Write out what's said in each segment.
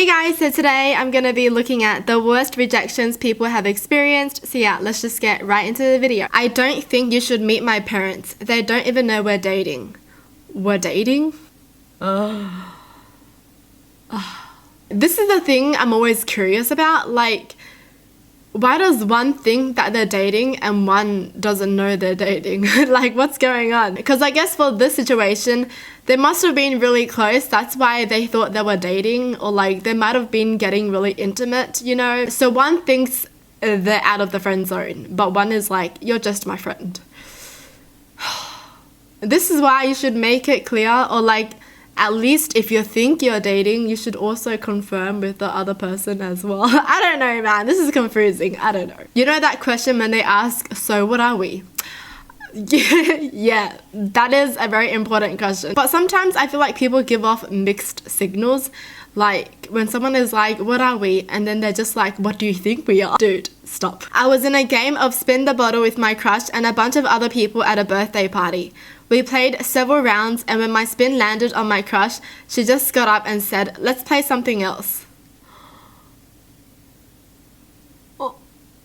Hey guys, so today I'm going to be looking at the worst rejections people have experienced. So yeah, let's just get right into the video. I don't think you should meet my parents. They don't even know we're dating. We're dating? This is the thing I'm always curious about. Like, why does one think that they're dating and one doesn't know they're dating? Like, what's going on? Because I guess for this situation, they must have been really close. That's why they thought they were dating, or like they might have been getting really intimate, you know? So one thinks they're out of the friend zone, but one is like, you're just my friend. This is why you should make it clear, or like, at least if you think you're dating, you should also confirm with the other person as well. I don't know, man. This is confusing. I don't know. You know that question when they ask, so what are we? Yeah, that is a very important question. But sometimes I feel like people give off mixed signals. Like when someone is like, what are we? And then they're just like, what do you think we are? Dude, stop. I was in a game of spin the bottle with my crush and a bunch of other people at a birthday party. We played several rounds, and when my spin landed on my crush, she just got up and said, let's play something else. Oh,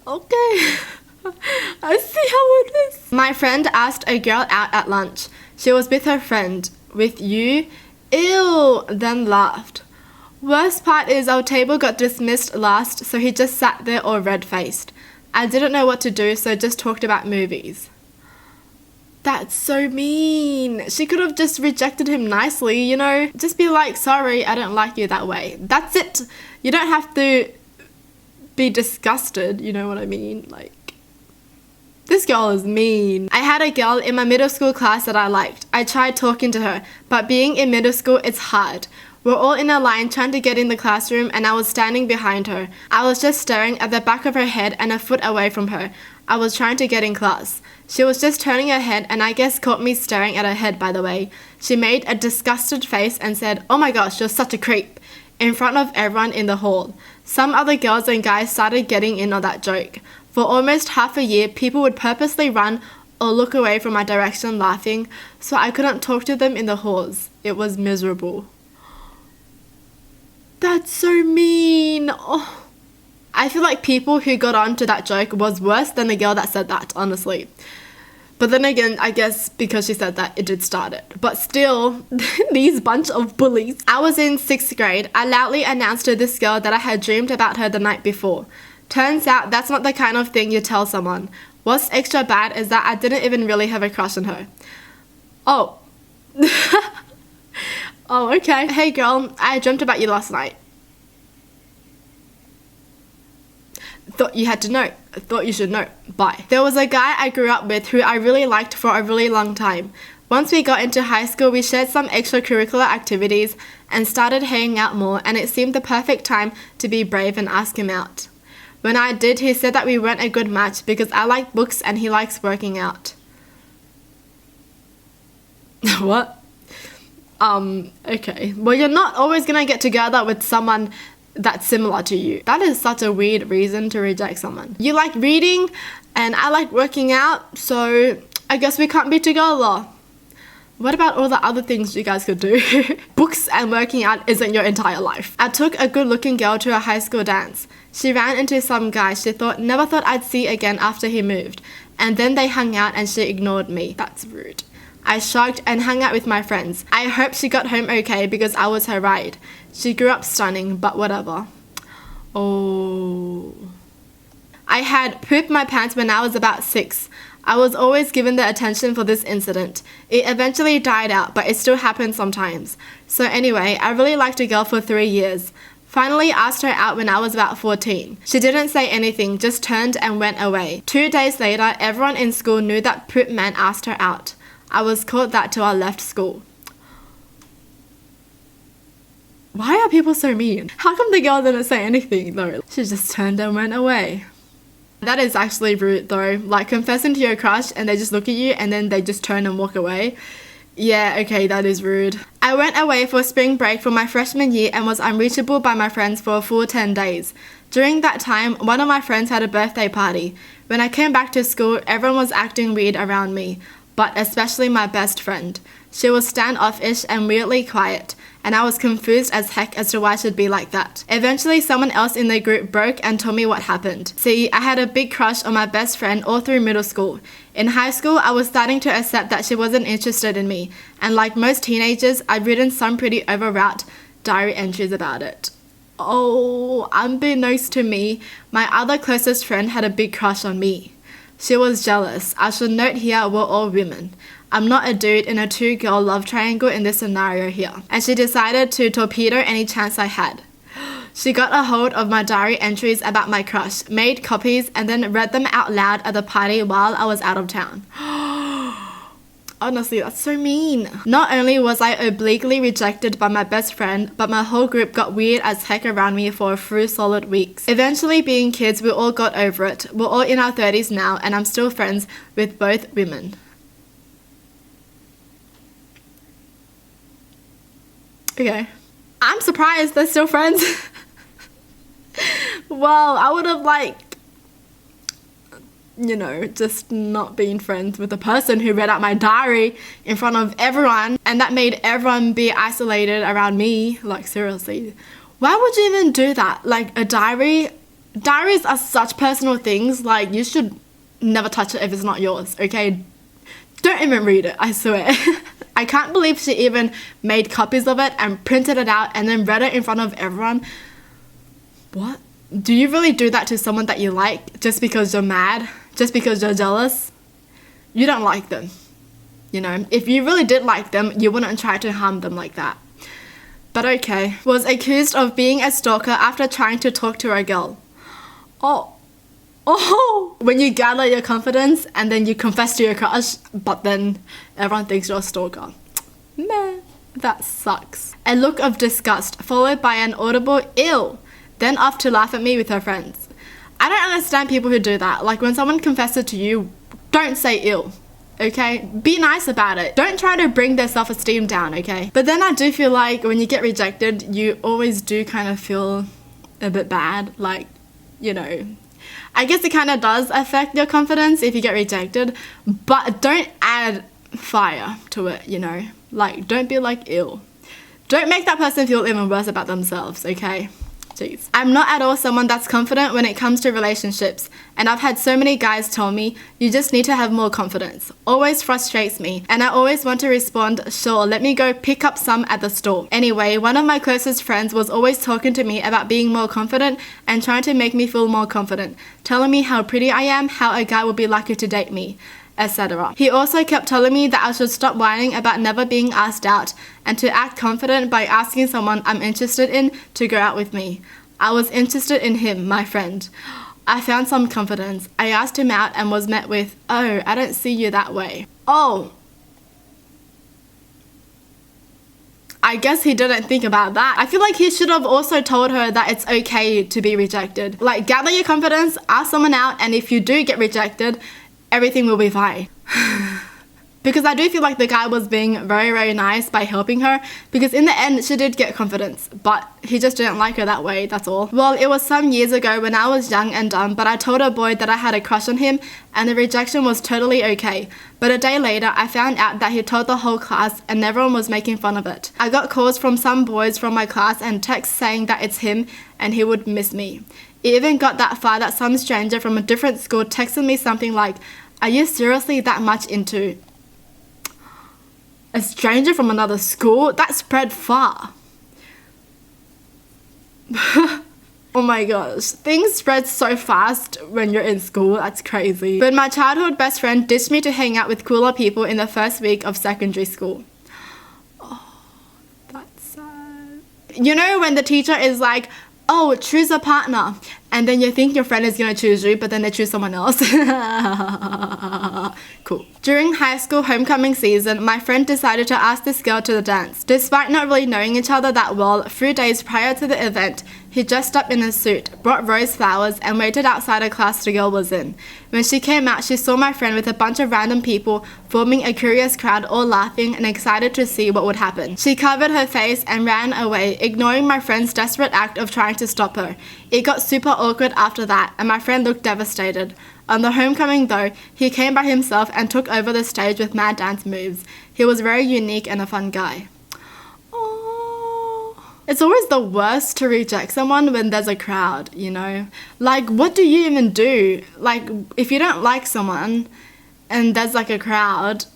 okay. I see how it is. My friend asked a girl out at lunch. She was with her friend. With you? Ew, then laughed. Worst part is our table got dismissed last, so he just sat there all red-faced. I didn't know what to do, so just talked about movies. That's so mean. She could have just rejected him nicely, you know? Just be like, sorry, I don't like you that way. That's it. You don't have to be disgusted, you know what I mean? Like, this girl is mean. I had a girl in my middle school class that I liked. I tried talking to her, but being in middle school, it's hard. We're all in a line trying to get in the classroom, and I was standing behind her. I was just staring at the back of her head and a foot away from her. I was trying to get in class. She was just turning her head, and I guess caught me staring at her head, by the way. She made a disgusted face and said, oh my gosh, you're such a creep, in front of everyone in the hall. Some other girls and guys started getting in on that joke. For almost half a year, people would purposely run or look away from my direction laughing, so I couldn't talk to them in the halls. It was miserable. That's so mean. Oh. I feel like people who got on to that joke was worse than the girl that said that, honestly. But then again, I guess because she said that, it did start it. But still, these bunch of bullies. I was in 6th grade. I loudly announced to this girl that I had dreamed about her the night before. Turns out that's not the kind of thing you tell someone. What's extra bad is that I didn't even really have a crush on her. Oh. Oh, okay. Hey girl, I dreamt about you last night. Thought you had to know. Thought you should know. Bye. There was a guy I grew up with who I really liked for a really long time. Once we got into high school, we shared some extracurricular activities and started hanging out more, and it seemed the perfect time to be brave and ask him out. When I did, he said that we weren't a good match because I like books and he likes working out. What? Okay. Well, you're not always gonna get together with someone that's similar to you. That is such a weird reason to reject someone. You like reading and I like working out, so I guess we can't be together. What about all the other things you guys could do? Books and working out isn't your entire life. I took a good looking girl to a high school dance. She ran into some guy she never thought I'd see again after he moved, and then they hung out and she ignored me. That's rude. I shrugged and hung out with my friends. I hope she got home okay because I was her ride. She grew up stunning, but whatever. Oh. I had pooped my pants when I was about 6. I was always given the attention for this incident. It eventually died out, but it still happens sometimes. So anyway, I really liked a girl for 3 years. Finally asked her out when I was about 14. She didn't say anything, just turned and went away. 2 days later, everyone in school knew that poop man asked her out. I was caught that till I left school. Why are people so mean? How come the girl didn't say anything though? She just turned and went away. That is actually rude though. Like confessing to your crush and they just look at you and then they just turn and walk away. Yeah, okay, that is rude. I went away for spring break for my freshman year and was unreachable by my friends for a full 10 days. During that time, one of my friends had a birthday party. When I came back to school, everyone was acting weird around me. but especially my best friend. She was standoffish and weirdly quiet, and I was confused as heck as to why she'd be like that. Eventually, someone else in the group broke and told me what happened. See, I had a big crush on my best friend all through middle school. In high school, I was starting to accept that she wasn't interested in me, and like most teenagers, I'd written some pretty overwrought diary entries about it. Oh, unbeknownst to me, my other closest friend had a big crush on me. She was jealous. I should note here we're all women. I'm not a dude in a two-girl love triangle in this scenario here. And she decided to torpedo any chance I had. She got a hold of my diary entries about my crush, made copies, and then read them out loud at the party while I was out of town. Honestly, that's so mean. Not only was I obliquely rejected by my best friend, but my whole group got weird as heck around me for a few solid weeks. Eventually, being kids, we all got over it. We're all in our 30s now, and I'm still friends with both women. Okay. I'm surprised they're still friends. Well, I would have just not been friends with the person who read out my diary in front of everyone, and that made everyone be isolated around me. Like, seriously, why would you even do that? Like, a diaries are such personal things. Like, you should never touch it if it's not yours, okay? Don't even read it, I swear. I can't believe she even made copies of it and printed it out and then read it in front of everyone. What? Do you really do that to someone that you like just because you're mad? Just because you're jealous? You don't like them. You know, if you really did like them, you wouldn't try to harm them like that. But okay. Was accused of being a stalker after trying to talk to a girl. Oh. When you gather your confidence and then you confess to your crush, but then everyone thinks you're a stalker. Meh. That sucks. A look of disgust followed by an audible ew. Then off to laugh at me with her friends. I don't understand people who do that. Like, when someone confesses to you, don't say ill, okay? Be nice about it. Don't try to bring their self-esteem down, okay? But then I do feel like when you get rejected, you always do kind of feel a bit bad. Like, you know, I guess it kind of does affect your confidence if you get rejected, but don't add fire to it, you know? Like, don't be like ill. Don't make that person feel even worse about themselves, okay? Jeez. I'm not at all someone that's confident when it comes to relationships, and I've had so many guys tell me, you just need to have more confidence. Always frustrates me, and I always want to respond, sure, let me go pick up some at the store. Anyway, one of my closest friends was always talking to me about being more confident and trying to make me feel more confident, telling me how pretty I am, how a guy would be lucky to date me, etc. He also kept telling me that I should stop whining about never being asked out and to act confident by asking someone I'm interested in to go out with me. I was interested in him, my friend. I found some confidence. I asked him out and was met with, oh, I don't see you that way. Oh. I guess he didn't think about that. I feel like he should have also told her that it's okay to be rejected. Like, gather your confidence, ask someone out, and if you do get rejected, everything will be fine. Because I do feel like the guy was being very, very nice by helping her, because in the end she did get confidence, but he just didn't like her that way, that's all. Well, it was some years ago when I was young and dumb, but I told a boy that I had a crush on him and the rejection was totally okay. But a day later I found out that he told the whole class and everyone was making fun of it. I got calls from some boys from my class and texts saying that it's him and he would miss me. It even got that far that some stranger from a different school texted me something like, are you seriously that much into a stranger from another school? That spread far. Oh my gosh, things spread so fast when you're in school, that's crazy. But my childhood best friend ditched me to hang out with cooler people in the first week of secondary school. Oh, that's sad. You know when the teacher is like, oh, choose a partner, and then you think your friend is gonna choose you, but then they choose someone else. Cool. During high school homecoming season, my friend decided to ask this girl to the dance. Despite not really knowing each other that well, a few days prior to the event, He dressed up in a suit, brought rose flowers, and waited outside a class the girl was in. When she came out, she saw my friend with a bunch of random people forming a curious crowd, all laughing and excited to see what would happen. She covered her face and ran away, ignoring my friend's desperate act of trying to stop her. It got super awkward after that, and my friend looked devastated. On the homecoming though, he came by himself and took over the stage with mad dance moves. He was very unique and a fun guy. It's always the worst to reject someone when there's a crowd, you know? Like, what do you even do? Like, if you don't like someone and there's like a crowd,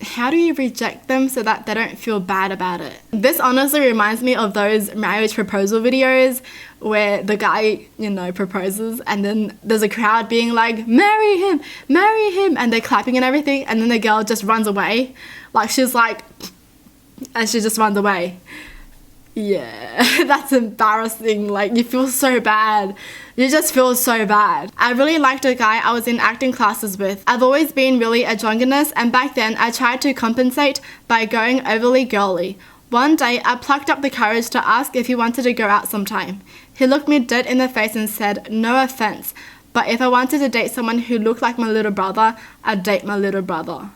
how do you reject them so that they don't feel bad about it? This honestly reminds me of those marriage proposal videos where the guy, you know, proposes and then there's a crowd being like, marry him, and they're clapping and everything, and then the girl just runs away. Like, she's like, and she just runs away. Yeah, that's embarrassing. Like, you feel so bad. You just feel so bad. I really liked a guy I was in acting classes with. I've always been really androgynous, and back then I tried to compensate by going overly girly. One day I plucked up the courage to ask if he wanted to go out sometime. He looked me dead in the face and said, no offense, but if I wanted to date someone who looked like my little brother, I'd date my little brother.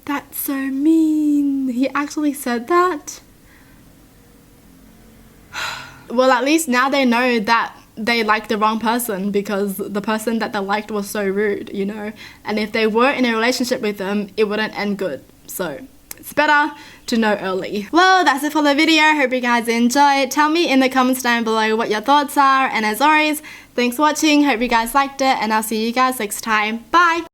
That's so mean. He actually said that? Well, at least now they know that they liked the wrong person because the person that they liked was so rude, you know? And if they were in a relationship with them, it wouldn't end good. So it's better to know early. Well, that's it for the video. Hope you guys enjoyed. Tell me in the comments down below what your thoughts are. And as always, thanks for watching. Hope you guys liked it. And I'll see you guys next time. Bye!